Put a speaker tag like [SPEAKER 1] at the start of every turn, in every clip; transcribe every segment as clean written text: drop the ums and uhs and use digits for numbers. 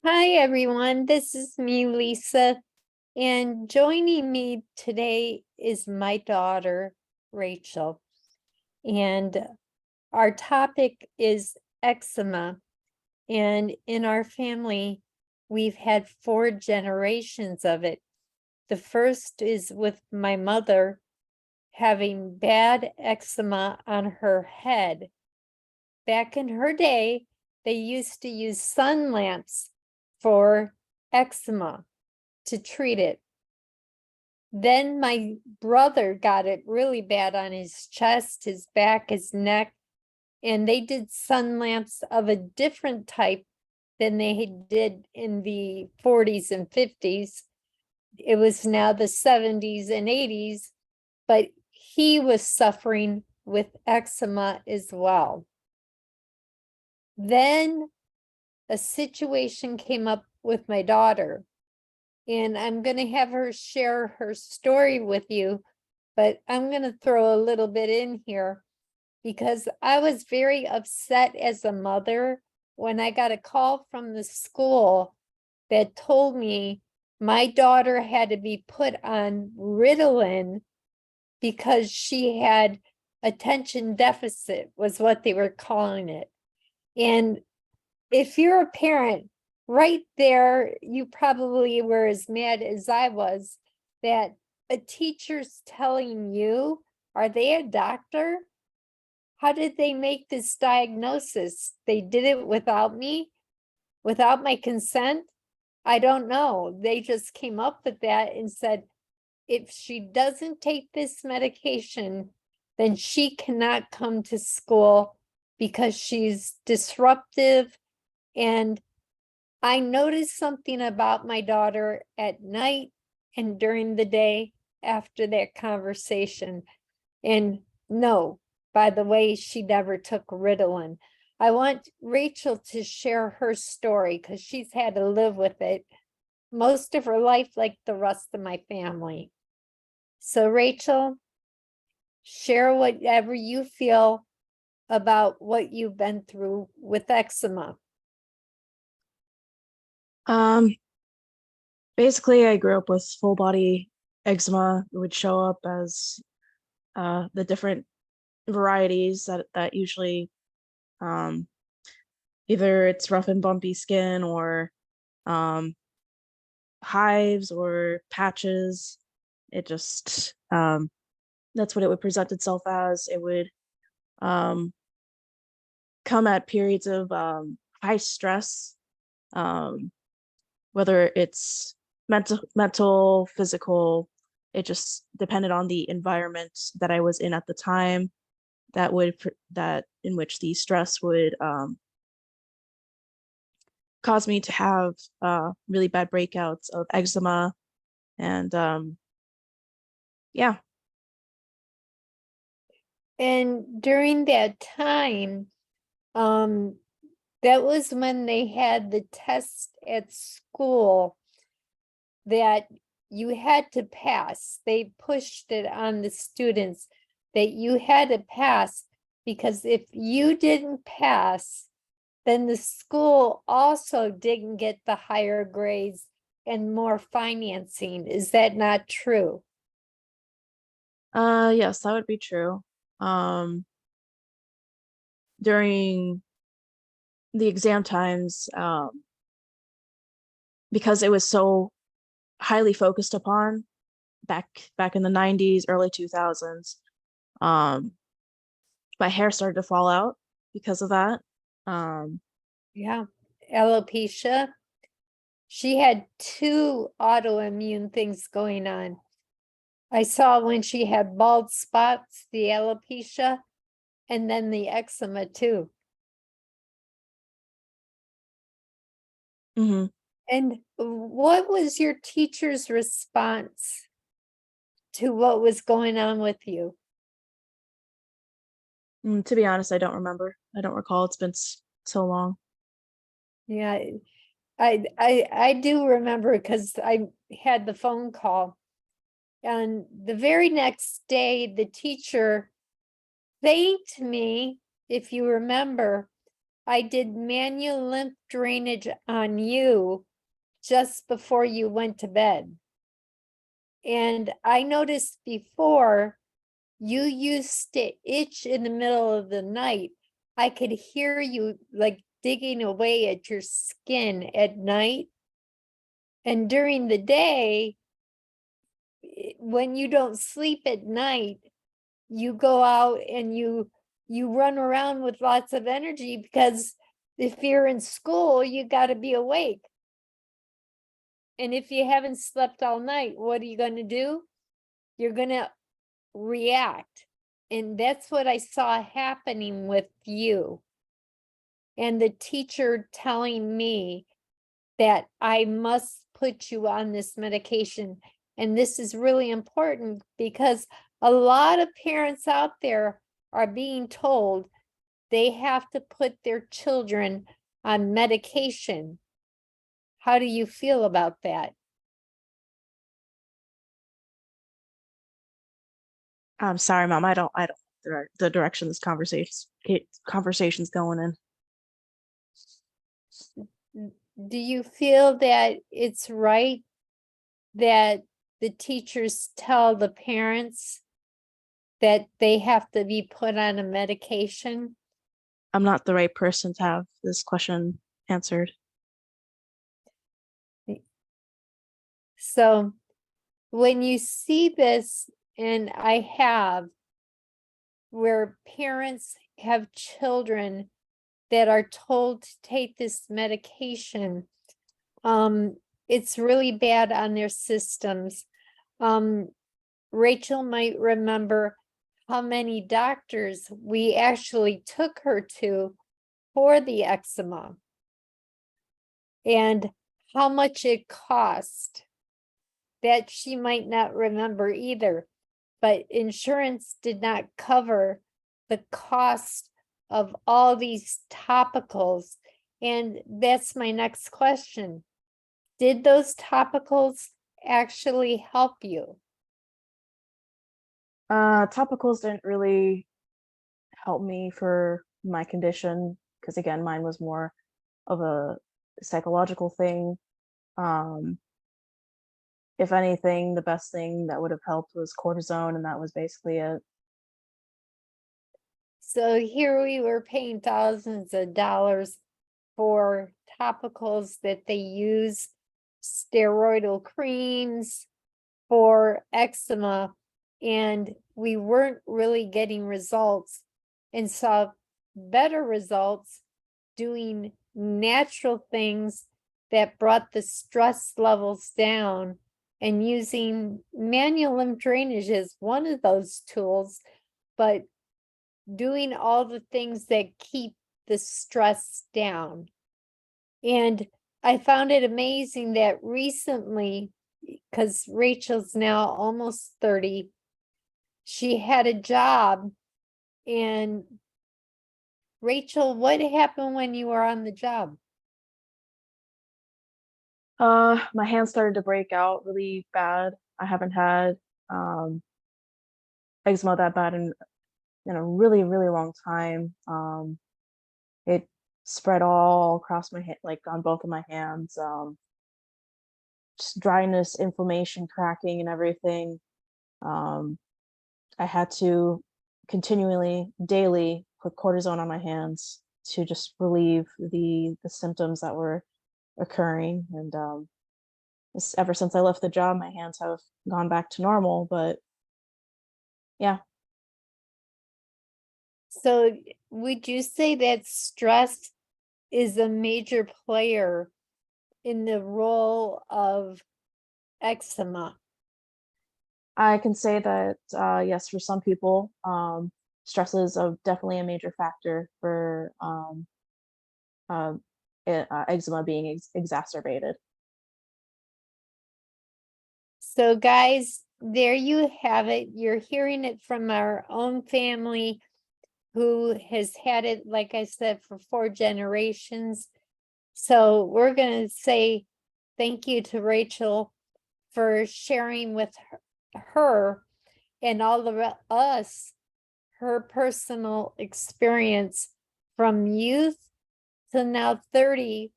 [SPEAKER 1] Hi, everyone. This is me, Lisa, and joining me today is my daughter, Rachel. And our topic is eczema. And in our family, we've had 4 generations of it. The first is with my mother having bad eczema on her head. Back in her day, they used to use sun lamps for eczema to treat it. Then my brother got it really bad on his chest, his back, his neck, and they did sun lamps of a different type than they did in the 40s and 50s. It was now the 70s and 80s, but he was suffering with eczema as well. Then a situation came up with my daughter, and I'm going to have her share her story with you, but I'm going to throw a little bit in here because I was very upset as a mother when I got a call from the school that told me my daughter had to be put on Ritalin because she had attention deficit, was what they were calling it. And if you're a parent, right there, you probably were as mad as I was that a teacher's telling you, are they a doctor? How did they make this diagnosis? They did it without me, without my consent? I don't know. They just came up with that and said, if she doesn't take this medication, then she cannot come to school because she's disruptive. And I noticed something about my daughter at night and during the day after that conversation. And no, by the way, she never took Ritalin. I want Rachel to share her story because she's had to live with it most of her life, like the rest of my family. So, Rachel, share whatever you feel about what you've been through with eczema.
[SPEAKER 2] Um, Basically, I grew up with full body eczema. It would show up as the different varieties that usually either it's rough and bumpy skin or um, hives or patches. It just that's what it would present itself as. It would um, come at periods of high stress, um, whether it's mental, physical. It just depended on the environment that I was in at the time. That in which the stress would cause me to have really bad breakouts of eczema, and yeah.
[SPEAKER 1] And during that time, um, that was when they had the test at school that you had to pass. They pushed it on the students that you had to pass, because if you didn't pass, then the school also didn't get the higher grades and more financing. Is that not true?
[SPEAKER 2] Yes, that would be true. Um, During the exam times, because it was so highly focused upon back in the 90s, early 2000s, um, my hair started to fall out because of that. Um,
[SPEAKER 1] Yeah. Alopecia. She had 2 autoimmune things going on. I saw when she had bald spots, the alopecia, and then the eczema too.
[SPEAKER 2] mhm.
[SPEAKER 1] And what was your teacher's response to what was going on with you?
[SPEAKER 2] To be honest, I don't remember. I don't recall. It's been so long.
[SPEAKER 1] Yeah, I do remember because I had the phone call. And the very next day, the teacher thanked me, if you remember, I did manual lymph drainage on you just before you went to bed. And I noticed before you used to itch in the middle of the night. I could hear you like digging away at your skin at night. And during the day, when you don't sleep at night, you go out and you run around with lots of energy, because if you're in school, you got to be awake. And if you haven't slept all night, what are you going to do? You're going to react. And that's what I saw happening with you. And the teacher telling me that I must put you on this medication. And this is really important because a lot of parents out there are being told they have to put their children on medication. How do you feel about that?
[SPEAKER 2] I'm sorry, Mom. I don't the direction this conversation's going in.
[SPEAKER 1] Do you feel that it's right that the teachers tell the parents that they have to be put on a medication?
[SPEAKER 2] I'm not the right person to have this question answered.
[SPEAKER 1] So when you see this, and I have, where parents have children that are told to take this medication, it's really bad on their systems. Rachel might remember how many doctors we actually took her to for the eczema and how much it cost. That she might not remember either, but insurance did not cover the cost of all these topicals. And that's my next question. Did those topicals actually help you?
[SPEAKER 2] Topicals didn't really help me for my condition because again, mine was more of a psychological thing. If anything, the best thing that would have helped was cortisone, and that was basically it.
[SPEAKER 1] So here we were paying thousands of dollars for topicals that they use, steroidal creams for eczema, and we weren't really getting results, and saw better results doing natural things that brought the stress levels down, and using manual lymph drainage is one of those tools, but doing all the things that keep the stress down. And I found it amazing that recently, because Rachel's now almost 30, she had a job. And Rachel, what happened when you were on the job?
[SPEAKER 2] My hands started to break out really bad. I haven't had eczema that bad in a really, really long time. It spread all across my hand, like on both of my hands. Just dryness, inflammation, cracking, and everything. I had to continually, daily, put cortisone on my hands to just relieve the symptoms that were occurring. And ever since I left the job, my hands have gone back to normal. But yeah,
[SPEAKER 1] So would you say that stress is a major player in the role of eczema?
[SPEAKER 2] I can say that yes, for some people, stress is definitely a major factor for uh, eczema being exacerbated.
[SPEAKER 1] So guys, there you have it. You're hearing it from our own family who has had it, like I said, for 4 generations. So we're going to say thank you to Rachel for sharing with her and all of us her personal experience from youth till now 30,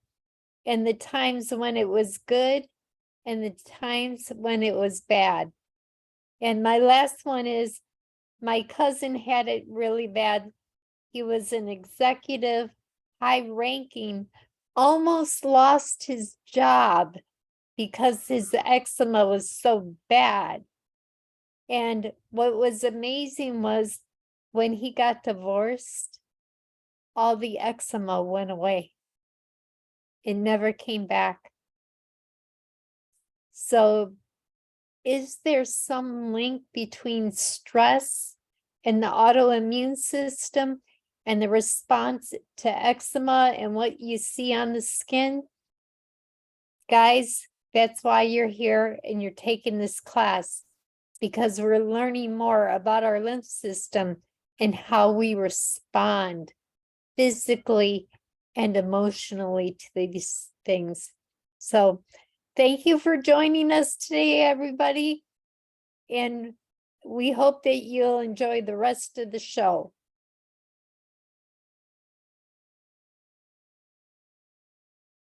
[SPEAKER 1] and the times when it was good and the times when it was bad. And my last one is my cousin had it really bad. He was an executive, high ranking, almost lost his job because his eczema was so bad. And what was amazing was when he got divorced, all the eczema went away. It never came back. So, is there some link between stress and the autoimmune system and the response to eczema and what you see on the skin? Guys, that's why you're here and you're taking this class, because we're learning more about our lymph system and how we respond physically and emotionally to these things. So thank you for joining us today, everybody. And we hope that you'll enjoy the rest of the show.